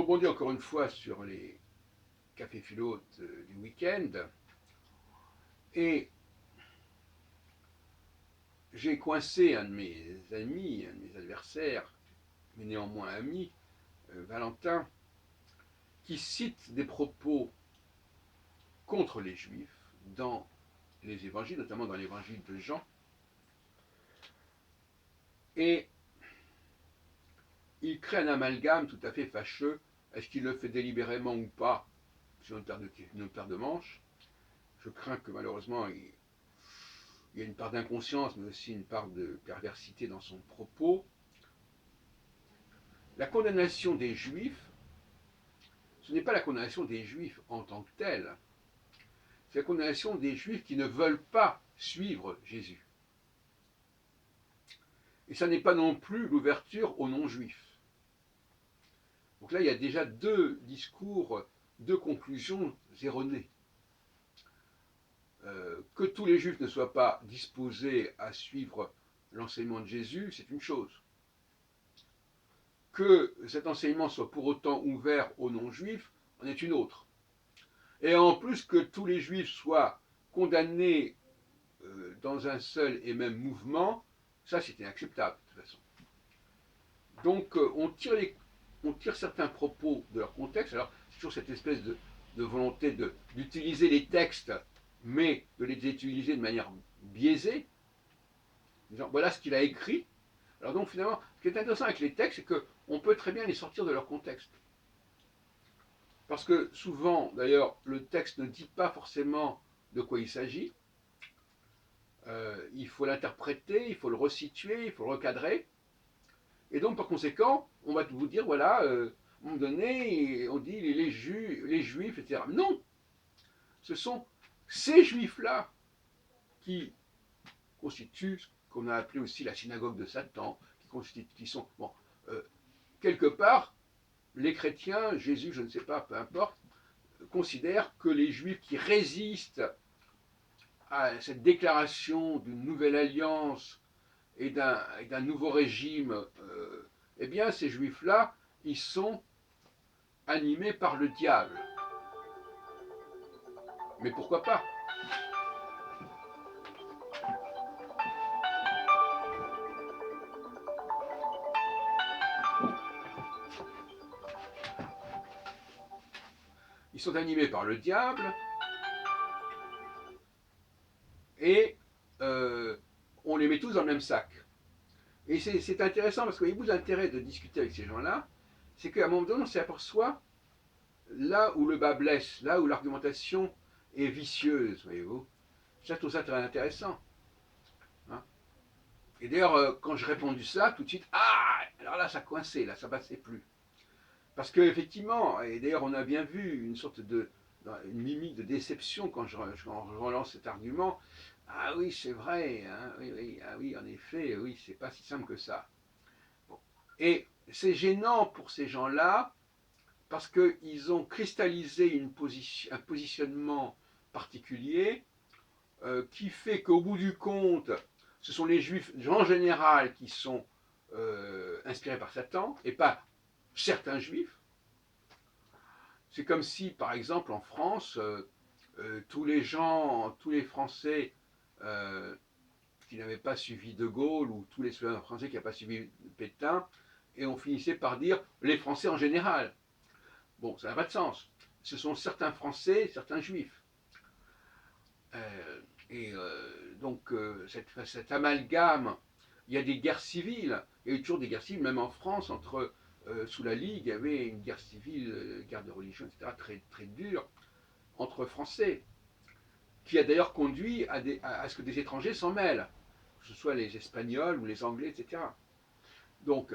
rebondis encore une fois sur les cafés philo du week-end et j'ai coincé un de mes amis, un de mes adversaires, mais néanmoins ami, Valentin, qui cite des propos contre les juifs dans les évangiles, notamment dans l'évangile de Jean, et il crée un amalgame tout à fait fâcheux. Est-ce qu'il le fait délibérément ou pas? C'est une paire de manches. Je crains que malheureusement il y a une part d'inconscience, mais aussi une part de perversité dans son propos. La condamnation des juifs, ce n'est pas la condamnation des juifs en tant que telle, c'est la condamnation des juifs qui ne veulent pas suivre Jésus. Et ça n'est pas non plus l'ouverture aux non-juifs. Donc là, il y a déjà deux discours, deux conclusions erronées. Que tous les juifs ne soient pas disposés à suivre l'enseignement de Jésus, c'est une chose. Que cet enseignement soit pour autant ouvert aux non-juifs, en est une autre. Et en plus que tous les juifs soient condamnés dans un seul et même mouvement, ça c'est inacceptable de toute façon. Donc on tire certains propos de leur contexte. Alors c'est toujours cette espèce de volonté d'utiliser les textes, mais de les utiliser de manière biaisée, en disant voilà ce qu'il a écrit. Alors donc finalement, ce qui est intéressant avec les textes, c'est qu'on peut très bien les sortir de leur contexte. Parce que souvent, d'ailleurs, le texte ne dit pas forcément de quoi il s'agit. Il faut l'interpréter, il faut le resituer, il faut le recadrer. Et donc, par conséquent, on va vous dire, voilà, à un moment donné, on dit les juifs, etc. Non, ce sont ces juifs-là qui constituent ce qu'on a appelé aussi la synagogue de Satan, qui sont, bon, quelque part, les chrétiens, Jésus, je ne sais pas, peu importe, considèrent que les juifs qui résistent à cette déclaration d'une nouvelle alliance et d'un nouveau régime, eh bien, ces juifs-là, ils sont animés par le diable. Mais pourquoi pas? Ils sont animés par le diable et on les met tous dans le même sac. Et c'est intéressant parce que voyez-vous, l'intérêt de discuter avec ces gens-là, c'est qu'à un moment donné, on s'aperçoit là où le bas blesse, là où l'argumentation est vicieuse, voyez-vous. Ça, je trouve ça très intéressant. Hein. Et d'ailleurs, quand j'ai répondu ça, tout de suite, ah, alors là, ça coinçait, là, ça passait plus. Parce qu'effectivement, et d'ailleurs, on a bien vu une sorte une mimique de déception quand je relance cet argument. Ah oui, c'est vrai, hein, oui, oui, ah oui, en effet, oui, c'est pas si simple que ça. Bon. Et c'est gênant pour ces gens-là parce qu'ils ont cristallisé un positionnement particulier qui fait qu'au bout du compte, ce sont les juifs en général qui sont inspirés par Satan et pas certains juifs. C'est comme si, par exemple, en France, tous les Français qui n'avaient pas suivi De Gaulle ou tous les Français qui n'avaient pas suivi Pétain, et on finissait par dire les Français en général. Bon, ça n'a pas de sens. Ce sont certains Français, certains Juifs. Donc, cet amalgame, il y a des guerres civiles. Il y a eu toujours des guerres civiles, même en France, sous la Ligue, il y avait une guerre civile, guerre de religion, etc., très, très dure, entre Français, qui a d'ailleurs conduit à ce que des étrangers s'en mêlent, que ce soit les Espagnols ou les Anglais, etc. Donc,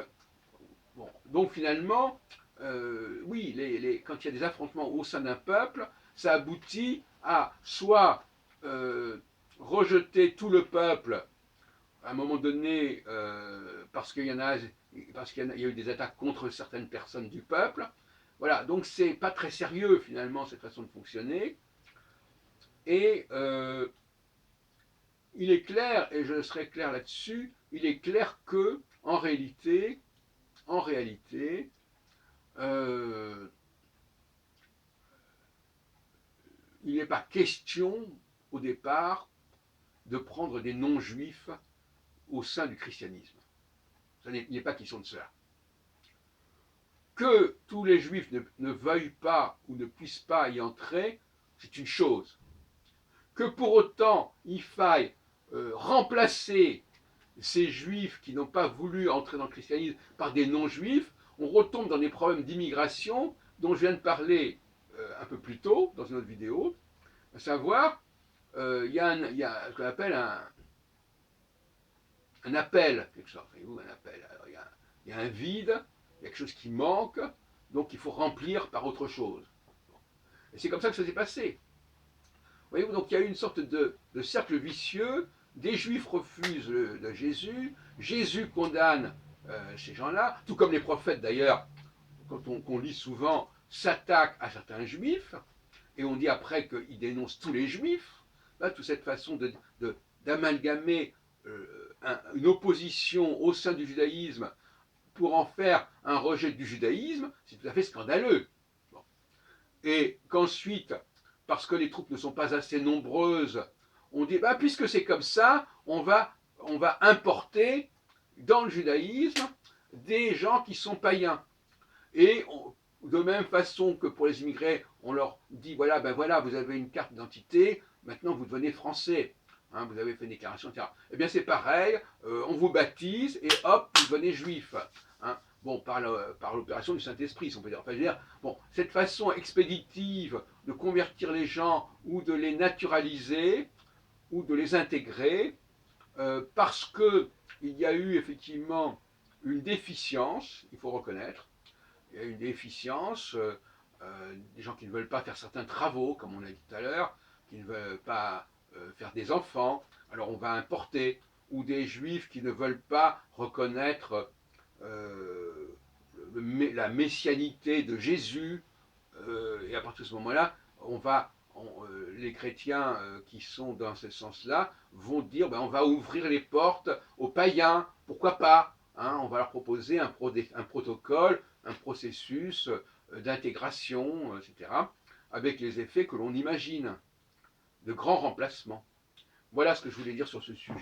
bon, donc finalement, oui, quand il y a des affrontements au sein d'un peuple, ça aboutit à soit rejeter tout le peuple à un moment donné parce qu'il y a eu des attaques contre certaines personnes du peuple. Voilà, donc c'est pas très sérieux finalement cette façon de fonctionner. Et il est clair, et je serai clair là-dessus, il est clair que en réalité, euh, il n'est pas question, au départ, de prendre des non-juifs au sein du christianisme. Il n'est pas question de cela. Que tous les juifs ne veuillent pas ou ne puissent pas y entrer, c'est une chose. Que pour autant il faille remplacer ces juifs qui n'ont pas voulu entrer dans le christianisme par des non-juifs, on retombe dans des problèmes d'immigration dont je viens de parler un peu plus tôt dans une autre vidéo, à savoir, il y a ce qu'on appelle un appel, quelque chose, un appel. Alors, il y a un vide, il y a quelque chose qui manque, donc il faut remplir par autre chose. Et c'est comme ça que ça s'est passé. Voyez-vous, donc il y a eu une sorte de cercle vicieux. Des juifs refusent de Jésus, Jésus condamne ces gens-là, tout comme les prophètes d'ailleurs, quand on lit souvent, s'attaquent à certains juifs, et on dit après qu'ils dénoncent tous les juifs. Là, toute cette façon d'amalgamer une opposition au sein du judaïsme pour en faire un rejet du judaïsme, c'est tout à fait scandaleux. Bon. Et qu'ensuite, parce que les troupes ne sont pas assez nombreuses, on dit, bah, puisque c'est comme ça, on va importer dans le judaïsme des gens qui sont païens. Et de même façon que pour les immigrés, on leur dit, voilà, ben voilà, vous avez une carte d'identité, maintenant vous devenez français. Hein, vous avez fait une déclaration, etc. Eh bien c'est pareil, on vous baptise et hop, vous devenez juif. Hein. Bon, par l'opération du Saint-Esprit, si on peut dire. Enfin, je veux dire, bon, cette façon expéditive de convertir les gens ou de les naturaliser ou de les intégrer, parce qu'il y a eu effectivement une déficience, il faut reconnaître, il y a une déficience, des gens qui ne veulent pas faire certains travaux, comme on a dit tout à l'heure, qui ne veulent pas faire des enfants, alors on va importer, ou des juifs qui ne veulent pas reconnaître la messianité de Jésus, et à partir de ce moment-là, les chrétiens qui sont dans ce sens-là vont dire ben, on va ouvrir les portes aux païens, pourquoi pas hein, on va leur proposer un protocole, un processus d'intégration, etc., avec les effets que l'on imagine, de grands remplacements. Voilà ce que je voulais dire sur ce sujet.